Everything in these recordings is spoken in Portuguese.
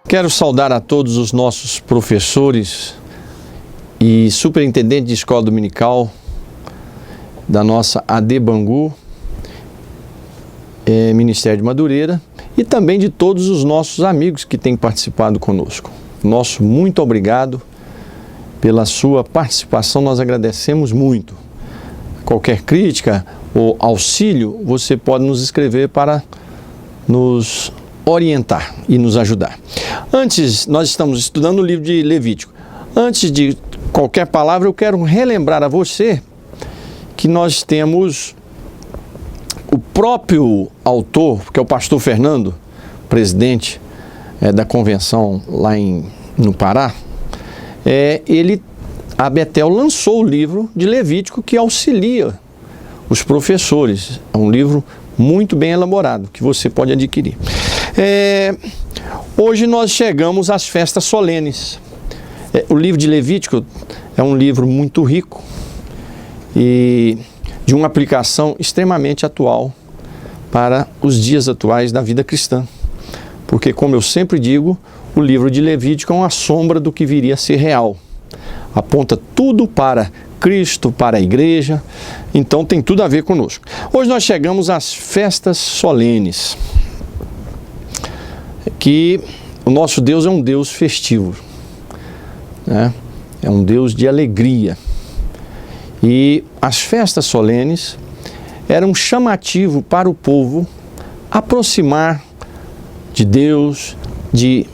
Quero saudar a todos os nossos professores e superintendente de escola dominical da nossa AD Bangu, Ministério de Madureira, e também de todos os nossos amigos que têm participado conosco. Nosso muito obrigado pela sua participação, nós agradecemos muito. Qualquer crítica ou auxílio, você pode nos escrever para nos orientar e nos ajudar. Nós estamos estudando o livro de Levítico. Antes de qualquer palavra, eu quero relembrar a você que nós temos o próprio autor, que é o pastor Fernando, presidente da convenção lá no Pará. A Betel lançou o livro de Levítico que auxilia os professores. É um livro muito bem elaborado, que você pode adquirir. Hoje nós chegamos às festas solenes. O livro de Levítico é um livro muito rico e de uma aplicação extremamente atual para os dias atuais da vida cristã. Porque, como eu sempre digo, o livro de Levítico é uma sombra do que viria a ser real. Aponta tudo para Cristo, para a igreja, então tem tudo a ver conosco. Hoje nós chegamos às festas solenes, que o nosso Deus é um Deus festivo, né? É um Deus de alegria. E as festas solenes eram um chamativo para o povo aproximar de Deus, de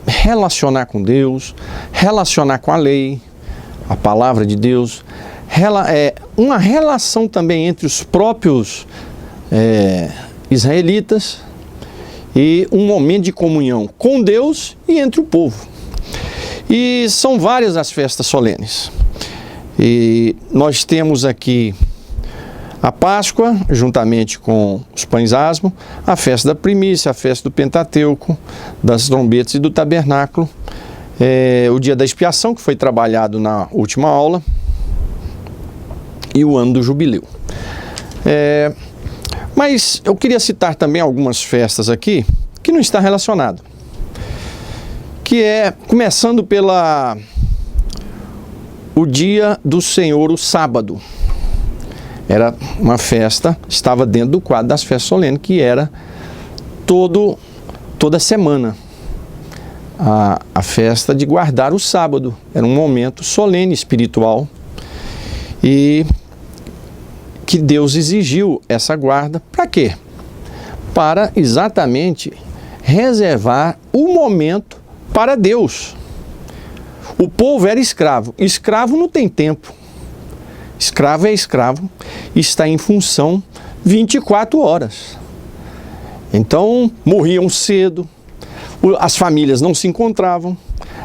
relacionar com Deus, relacionar com a lei, a palavra de Deus, uma relação também entre os próprios israelitas e um momento de comunhão com Deus e entre o povo. E são várias as festas solenes. E nós temos aqui a Páscoa, juntamente com os pães asmos, a festa da primícia, a festa do Pentateuco, das trombetas e do tabernáculo, o dia da expiação, que foi trabalhado na última aula, e o ano do jubileu. Mas eu queria citar também algumas festas aqui, que não está relacionado. Que começando o dia do Senhor, o sábado. Era uma festa, estava dentro do quadro das festas solenes, que era toda semana. A festa de guardar o sábado. Era um momento solene, espiritual, e que Deus exigiu essa guarda. Para quê? Para exatamente reservar o momento para Deus. O povo era escravo. Escravo não tem tempo. Escravo é escravo, está em função 24 horas. Então, morriam cedo, as famílias não se encontravam,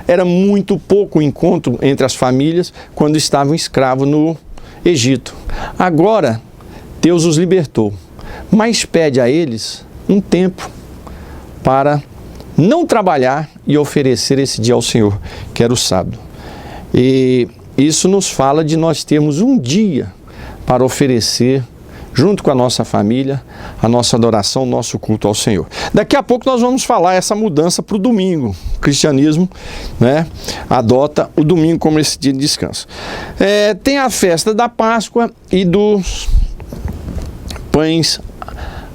era muito pouco encontro entre as famílias quando estavam escravos no Egito. Agora, Deus os libertou, mas pede a eles um tempo para não trabalhar e oferecer esse dia ao Senhor, que era o sábado. E isso nos fala de nós termos um dia para oferecer, junto com a nossa família, a nossa adoração, o nosso culto ao Senhor. Daqui a pouco nós vamos falar essa mudança para o domingo. O cristianismo, né, adota o domingo como esse dia de descanso. Tem a festa da Páscoa e dos pães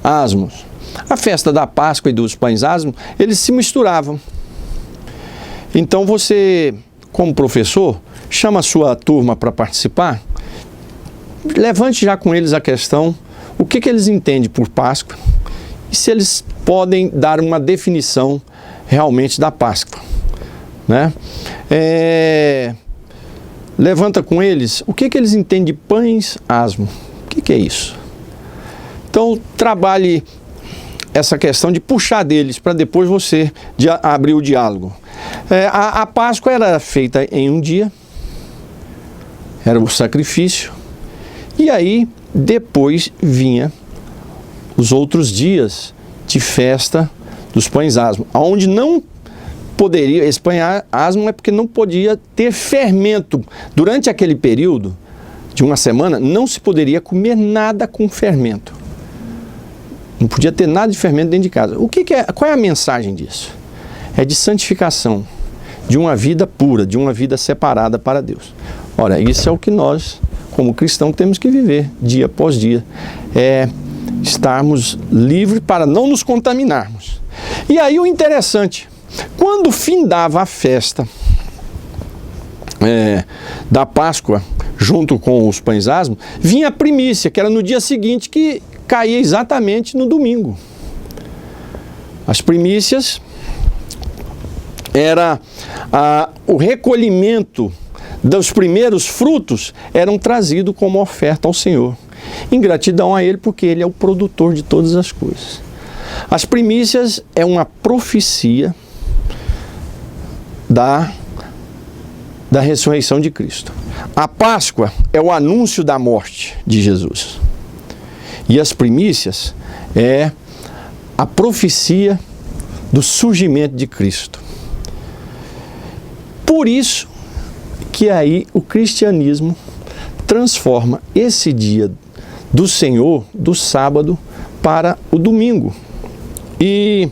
asmos. A festa da Páscoa e dos pães asmos, eles se misturavam. Então você, como professor, chama a sua turma para participar, levante já com eles a questão, o que eles entendem por Páscoa e se eles podem dar uma definição realmente da Páscoa, né? Levanta com eles o que eles entendem de pães asmos, o que é isso? Então trabalhe essa questão de puxar deles para depois você abrir o diálogo. A Páscoa era feita em um dia, era o sacrifício, e aí depois vinha os outros dias de festa dos pães asmos, onde não poderia, esse pão asmo é porque não podia ter fermento. Durante aquele período de uma semana, não se poderia comer nada com fermento. Não podia ter nada de fermento dentro de casa. Qual é a mensagem disso? é de santificação, de uma vida pura, de uma vida separada para Deus. Ora, isso é o que nós, como cristãos, temos que viver dia após dia. É estarmos livres para não nos contaminarmos. E aí o interessante, quando findava a festa da Páscoa, junto com os pães asmos, vinha a primícia, que era no dia seguinte, que caía exatamente no domingo. As primícias era o recolhimento dos primeiros frutos, eram trazidos como oferta ao Senhor, em gratidão a Ele, porque Ele é o produtor de todas as coisas. As primícias é uma profecia da ressurreição de Cristo. A Páscoa é o anúncio da morte de Jesus. E as primícias é a profecia do surgimento de Cristo. Por isso que aí o cristianismo transforma esse dia do Senhor, do sábado, para o domingo. E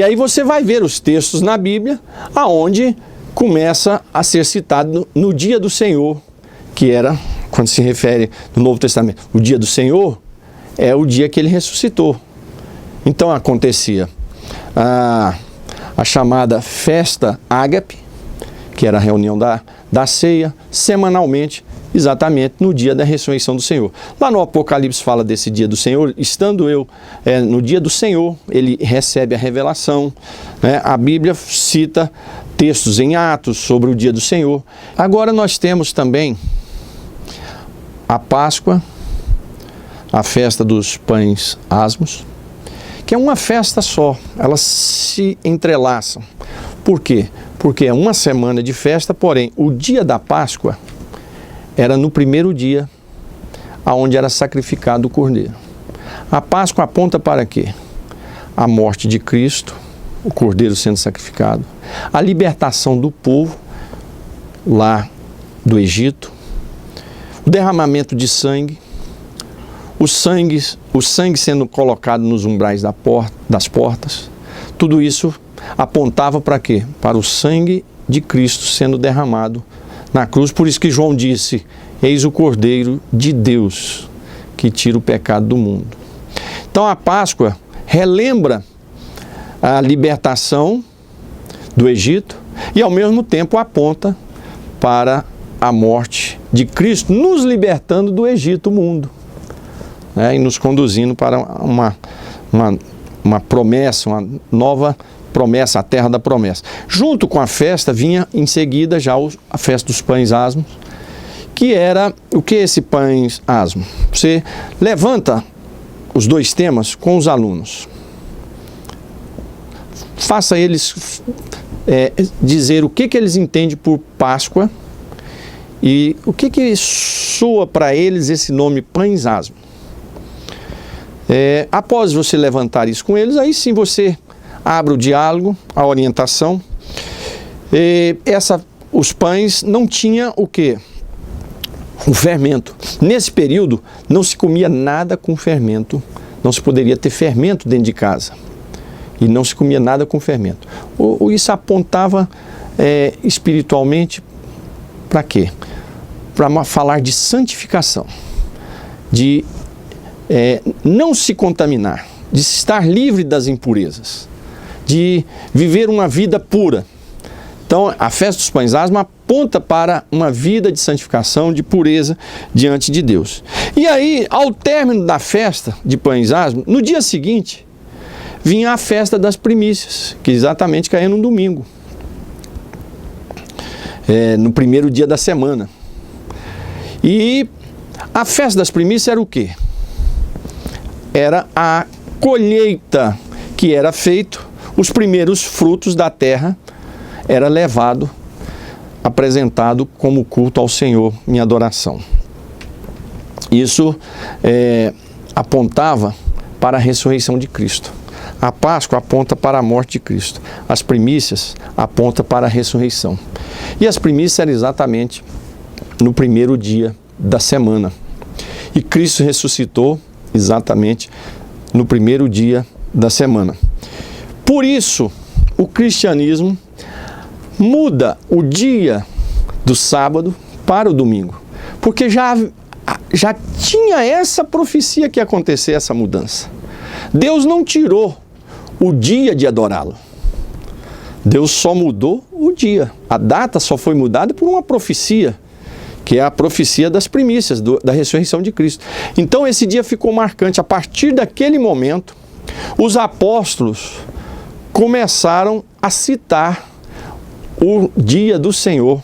aí você vai ver os textos na Bíblia, aonde começa a ser citado no dia do Senhor, que era, quando se refere no Novo Testamento, o dia do Senhor é o dia que Ele ressuscitou. Então acontecia a chamada festa ágape, que era a reunião da ceia, semanalmente, exatamente no dia da ressurreição do Senhor. Lá no Apocalipse fala desse dia do Senhor, estando eu no dia do Senhor, ele recebe a revelação, né? A Bíblia cita textos em Atos sobre o dia do Senhor. Agora nós temos também a Páscoa, a festa dos pães asmos, que é uma festa só, elas se entrelaçam. Por quê? Porque é uma semana de festa, porém o dia da Páscoa era no primeiro dia, aonde era sacrificado o cordeiro. A Páscoa aponta para quê? A morte de Cristo, o cordeiro sendo sacrificado, a libertação do povo lá do Egito, o derramamento de sangue, o sangue sendo colocado nos umbrais das portas. Tudo isso apontava para quê? Para o sangue de Cristo sendo derramado na cruz. Por isso que João disse: eis o Cordeiro de Deus que tira o pecado do mundo. Então a Páscoa relembra a libertação do Egito e ao mesmo tempo aponta para a morte de Cristo, nos libertando do Egito, o mundo, né? E nos conduzindo para uma promessa, uma nova promessa, a terra da promessa. Junto com a festa vinha em seguida já a festa dos pães asmos, que era o que é esse pães asmo? Você levanta os dois temas com os alunos. Faça eles dizer o que eles entendem por Páscoa e o que soa para eles esse nome pães asmo. Após você levantar isso com eles, aí sim você abre o diálogo, a orientação. Os pães não tinham o quê? O fermento. Nesse período não se comia nada com fermento, não se poderia ter fermento dentro de casa. E não se comia nada com fermento. Isso apontava espiritualmente para quê? Para falar de santificação, de não se contaminar, de estar livre das impurezas, de viver uma vida pura. Então, a festa dos pães asmos aponta para uma vida de santificação, de pureza diante de Deus. E aí, ao término da festa de pães asmos, no dia seguinte, vinha a festa das primícias, que exatamente caía no domingo, no primeiro dia da semana. E a festa das primícias era o quê? Era a colheita que era feito, os primeiros frutos da terra era levado, apresentado como culto ao Senhor em adoração. Isso apontava para a ressurreição de Cristo. A Páscoa aponta para a morte de Cristo. As primícias apontam para a ressurreição. E as primícias eram exatamente no primeiro dia da semana. E Cristo ressuscitou exatamente no primeiro dia da semana. Por isso, o cristianismo muda o dia do sábado para o domingo, porque já tinha essa profecia que ia acontecer essa mudança. Deus não tirou o dia de adorá-lo. Deus só mudou o dia. A data só foi mudada por uma profecia, que é a profecia das primícias, da ressurreição de Cristo. Então esse dia ficou marcante. A partir daquele momento, os apóstolos começaram a citar o dia do Senhor.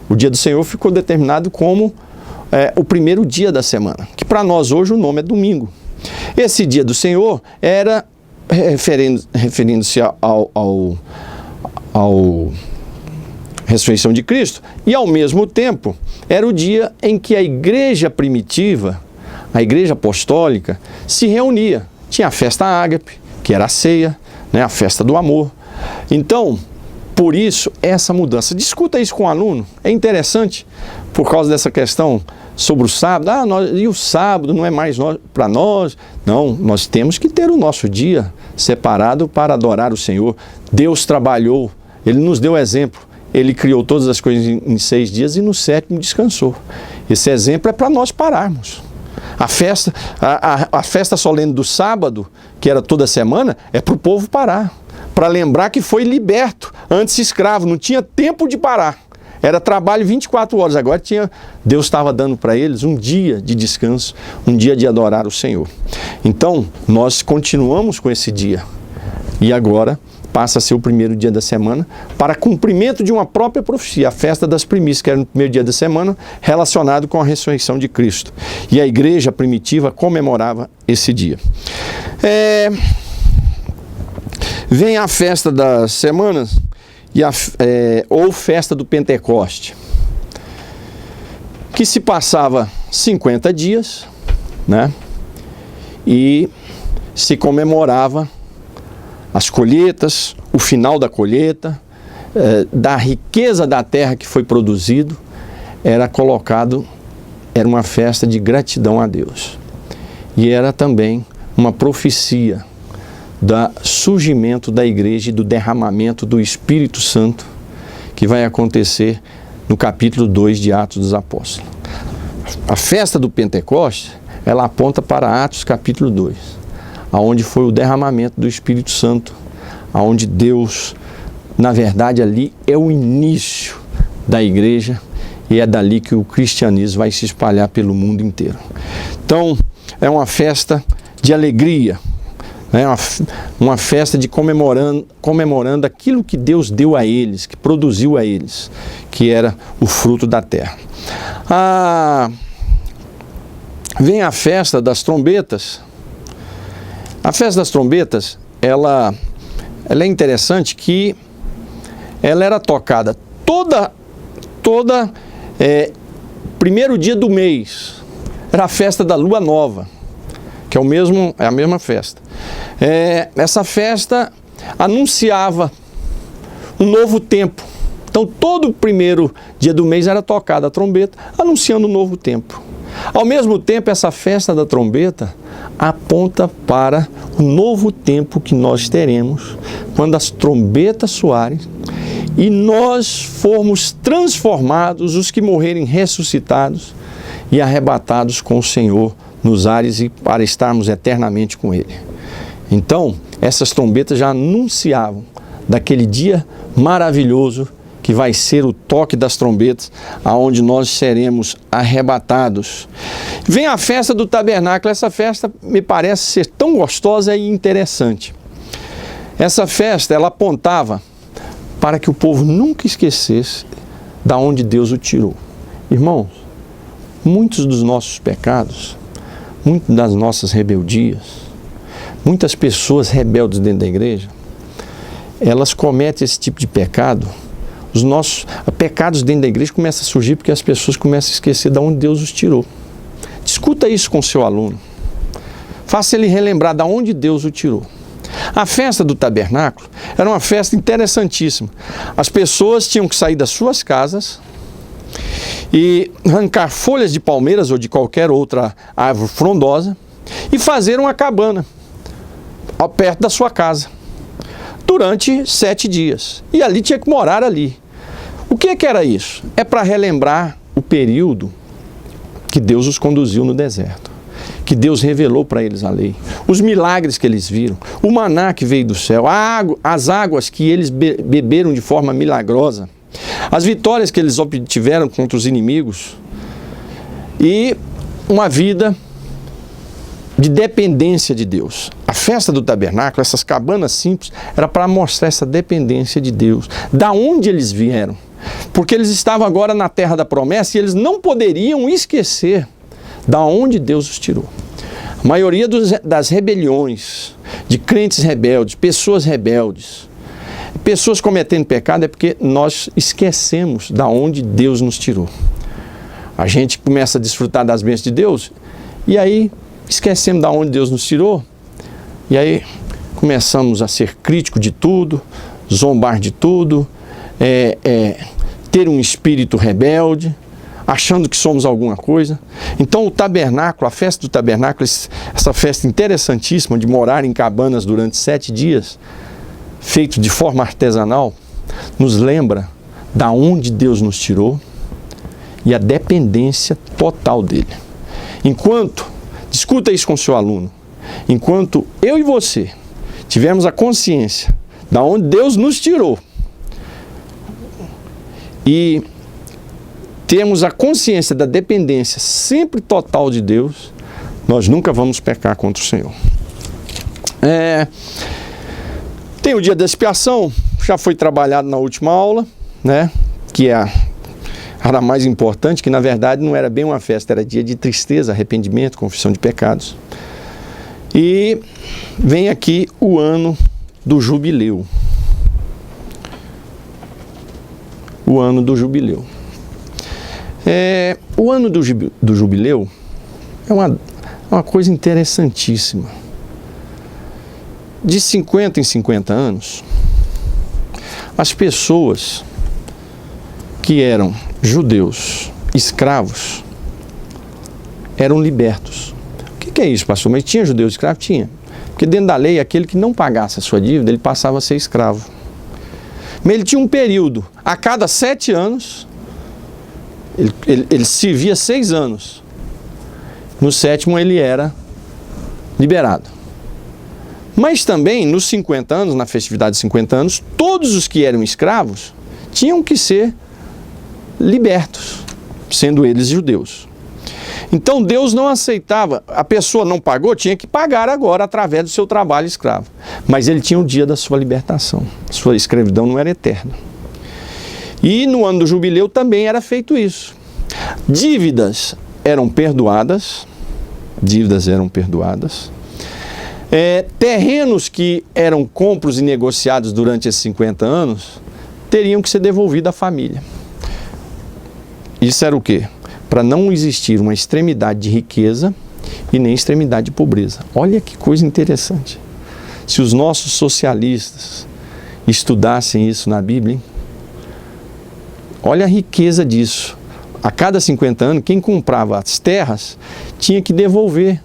O dia do Senhor ficou determinado como o primeiro dia da semana, que para nós hoje o nome é domingo. Esse dia do Senhor era referindo-se ao ressurreição de Cristo, e ao mesmo tempo era o dia em que a igreja primitiva, a igreja apostólica, se reunia. Tinha a festa ágape, que era a ceia, né, a festa do amor. Então, por isso, essa mudança. Discuta isso com o aluno. É interessante, por causa dessa questão sobre o sábado. E o sábado não é mais para nós? Não, nós temos que ter o nosso dia separado para adorar o Senhor. Deus trabalhou, Ele nos deu exemplo. Ele criou todas as coisas em 6 dias e no 7º descansou. Esse exemplo é para nós pararmos. A festa solene do sábado, que era toda semana, é para o povo parar. Para lembrar que foi liberto, antes escravo, não tinha tempo de parar. Era trabalho 24 horas, agora Deus estava dando para eles um dia de descanso, um dia de adorar o Senhor. Então, nós continuamos com esse dia. E agora passa a ser o primeiro dia da semana, para cumprimento de uma própria profecia, a festa das primícias, que era no primeiro dia da semana, relacionado com a ressurreição de Cristo. E a igreja primitiva comemorava esse dia. Vem a festa das semanas, ou festa do Pentecoste, que se passava 50 dias, né? E se comemorava as colheitas, o final da colheita, da riqueza da terra que foi produzido, era uma festa de gratidão a Deus. E era também uma profecia do surgimento da igreja e do derramamento do Espírito Santo, que vai acontecer no capítulo 2 de Atos dos Apóstolos. A festa do Pentecostes, ela aponta para Atos capítulo 2, aonde foi o derramamento do Espírito Santo, aonde Deus, na verdade, ali é o início da igreja e é dali que o cristianismo vai se espalhar pelo mundo inteiro. Então, é uma festa de alegria, né? Uma festa de comemorando aquilo que Deus deu a eles, que produziu a eles, que era o fruto da terra. Vem a festa das trombetas. A festa das trombetas, ela é interessante que ela era tocada primeiro dia do mês. Era a festa da lua nova, que é a mesma festa. Essa festa anunciava um novo tempo. Então todo primeiro dia do mês era tocada a trombeta, anunciando um novo tempo. Ao mesmo tempo, essa festa da trombeta aponta para o novo tempo que nós teremos quando as trombetas soarem e nós formos transformados, os que morrerem ressuscitados e arrebatados com o Senhor nos ares e para estarmos eternamente com Ele. Então, essas trombetas já anunciavam daquele dia maravilhoso que vai ser o toque das trombetas, aonde nós seremos arrebatados. Vem a festa do tabernáculo. Essa festa me parece ser tão gostosa e interessante. Essa festa, ela apontava para que o povo nunca esquecesse da onde Deus o tirou. Irmãos, muitos dos nossos pecados, muitas das nossas rebeldias, muitas pessoas rebeldes dentro da igreja, elas cometem esse tipo de pecado. Os nossos pecados dentro da igreja começam a surgir porque as pessoas começam a esquecer de onde Deus os tirou. Discuta isso com o seu aluno. Faça ele relembrar de onde Deus o tirou. A festa do tabernáculo era uma festa interessantíssima. As pessoas tinham que sair das suas casas e arrancar folhas de palmeiras ou de qualquer outra árvore frondosa e fazer uma cabana perto da sua casa. durante 7 dias. E ali tinha que morar ali. O que era isso? É para relembrar o período que Deus os conduziu no deserto, que Deus revelou para eles a lei, os milagres que eles viram, o maná que veio do céu, as águas que eles beberam de forma milagrosa, as vitórias que eles obtiveram contra os inimigos e uma vida de dependência de Deus. A festa do tabernáculo, essas cabanas simples, era para mostrar essa dependência de Deus, da onde eles vieram. Porque eles estavam agora na terra da promessa e eles não poderiam esquecer da onde Deus os tirou. A maioria das rebeliões, de crentes rebeldes, pessoas cometendo pecado é porque nós esquecemos da onde Deus nos tirou. A gente começa a desfrutar das bênçãos de Deus e aí esquecemos da onde Deus nos tirou e aí começamos a ser crítico de tudo, zombar de tudo, ter um espírito rebelde, achando que somos alguma coisa. Então o tabernáculo, a festa do tabernáculo, essa festa interessantíssima de morar em cabanas durante 7 dias, feito de forma artesanal, nos lembra da onde Deus nos tirou e a dependência total dele. Discuta isso com seu aluno, enquanto eu e você tivermos a consciência da onde Deus nos tirou e temos a consciência da dependência sempre total de Deus, nós nunca vamos pecar contra o Senhor. Tem o dia da expiação, já foi trabalhado na última aula, né? Que era mais importante, que na verdade não era bem uma festa, era dia de tristeza, arrependimento, confissão de pecados. E vem aqui o ano do jubileu. O ano do jubileu. O ano do jubileu é uma coisa interessantíssima. De 50 em 50 anos, as pessoas que eram judeus, escravos, eram libertos. O que é isso, pastor? Mas tinha judeus escravos? Tinha. Porque dentro da lei, aquele que não pagasse a sua dívida, ele passava a ser escravo. Mas ele tinha um período, a cada 7 anos, ele servia 6 anos. No 7º ele era liberado. Mas também, nos 50 anos, na festividade de 50 anos, todos os que eram escravos tinham que ser libertos, sendo eles judeus. Então Deus não aceitava, a pessoa não pagou, tinha que pagar agora através do seu trabalho escravo. Mas ele tinha o dia da sua libertação, sua escravidão não era eterna. E no ano do jubileu também era feito isso. Dívidas eram perdoadas, terrenos que eram compros e negociados durante esses 50 anos, teriam que ser devolvidos à família. Isso era o quê? Para não existir uma extremidade de riqueza e nem extremidade de pobreza. Olha que coisa interessante. Se os nossos socialistas estudassem isso na Bíblia, hein? Olha a riqueza disso. A cada 50 anos, quem comprava as terras tinha que devolver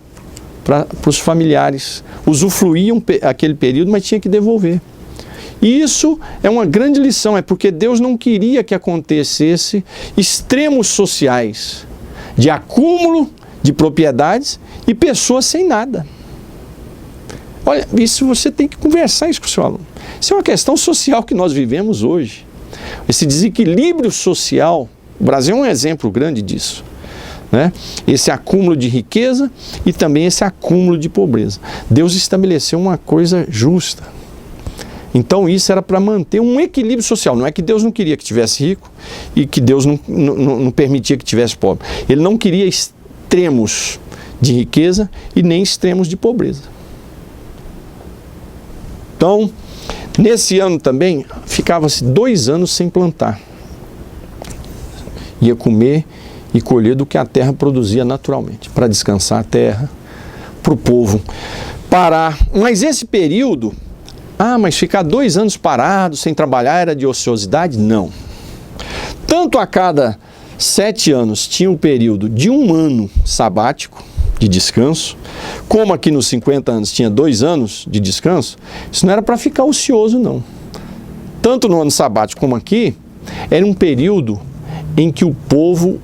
para os familiares. Usufruíam aquele período, mas tinha que devolver. E isso é uma grande lição, é porque Deus não queria que acontecesse extremos sociais, de acúmulo de propriedades e pessoas sem nada. Olha, isso você tem que conversar isso com o seu aluno. Isso é uma questão social que nós vivemos hoje. Esse desequilíbrio social, o Brasil é um exemplo grande disso, né? Esse acúmulo de riqueza e também esse acúmulo de pobreza. Deus estabeleceu uma coisa justa. Então isso era para manter um equilíbrio social. Não é que Deus não queria que tivesse rico e que Deus não permitia que tivesse pobre. Ele não queria extremos de riqueza e nem extremos de pobreza. Então, nesse ano também, ficava-se 2 anos sem plantar. Ia comer e colher do que a terra produzia naturalmente, para descansar a terra, para o povo parar. Mas esse período, mas ficar 2 anos parado, sem trabalhar, era de ociosidade? Não. Tanto a cada 7 anos tinha um período de 1 ano sabático, de descanso, como aqui nos 50 anos tinha 2 anos de descanso, isso não era para ficar ocioso, não. Tanto no ano sabático como aqui, era um período em que o povo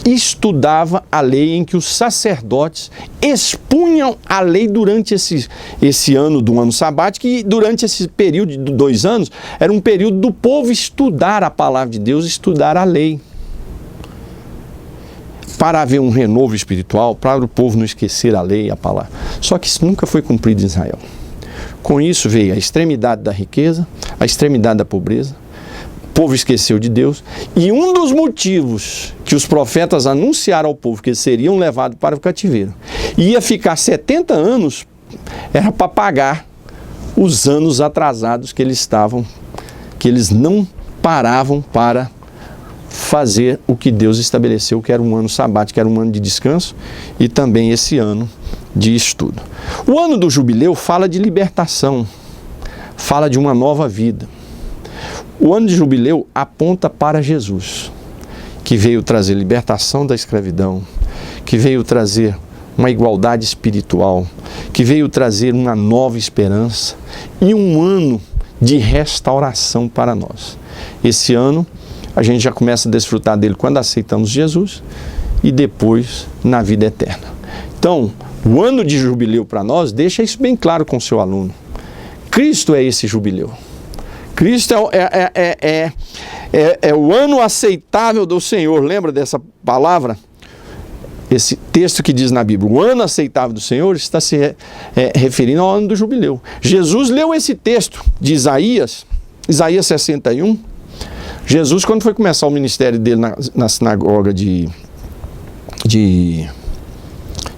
estudava a lei, em que os sacerdotes expunham a lei durante esse ano do ano sabático, e durante esse período de 2 anos, era um período do povo estudar a palavra de Deus, estudar a lei. Para haver um renovo espiritual, para o povo não esquecer a lei, a palavra. Só que isso nunca foi cumprido em Israel. Com isso veio a extremidade da riqueza, a extremidade da pobreza. O povo esqueceu de Deus, e um dos motivos que os profetas anunciaram ao povo que eles seriam levados para o cativeiro, ia ficar 70 anos, era para pagar os anos atrasados que eles não paravam para fazer o que Deus estabeleceu, que era um ano sabático, que era um ano de descanso, e também esse ano de estudo. O ano do jubileu fala de libertação, fala de uma nova vida. O ano de jubileu aponta para Jesus, que veio trazer libertação da escravidão, que veio trazer uma igualdade espiritual, que veio trazer uma nova esperança e um ano de restauração para nós. Esse ano a gente já começa a desfrutar dele quando aceitamos Jesus e depois na vida eterna. Então, o ano de jubileu para nós, deixa isso bem claro com o seu aluno. Cristo é esse jubileu. Cristo é o ano aceitável do Senhor. Lembra dessa palavra? Esse texto que diz na Bíblia, o ano aceitável do Senhor, está se referindo ao ano do jubileu. Jesus leu esse texto de Isaías 61. Jesus, quando foi começar o ministério dele na sinagoga de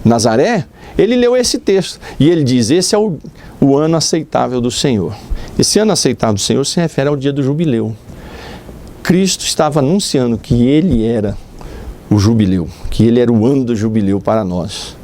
Nazaré, ele leu esse texto. E ele diz, esse é o ano aceitável do Senhor. Esse ano aceitável do Senhor se refere ao dia do jubileu. Cristo estava anunciando que ele era o jubileu, que ele era o ano do jubileu para nós,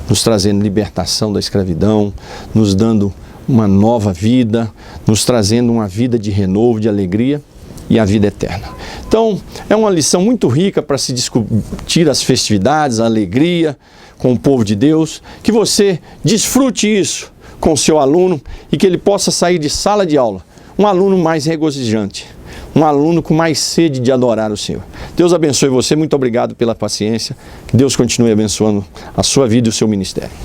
nos trazendo libertação da escravidão, nos dando uma nova vida, nos trazendo uma vida de renovo, de alegria e a vida eterna. Então, é uma lição muito rica para se discutir as festividades, a alegria com o povo de Deus, que você desfrute isso com o seu aluno e que ele possa sair de sala de aula um aluno mais regozijante, um aluno com mais sede de adorar o Senhor. Deus abençoe você, muito obrigado pela paciência, que Deus continue abençoando a sua vida e o seu ministério.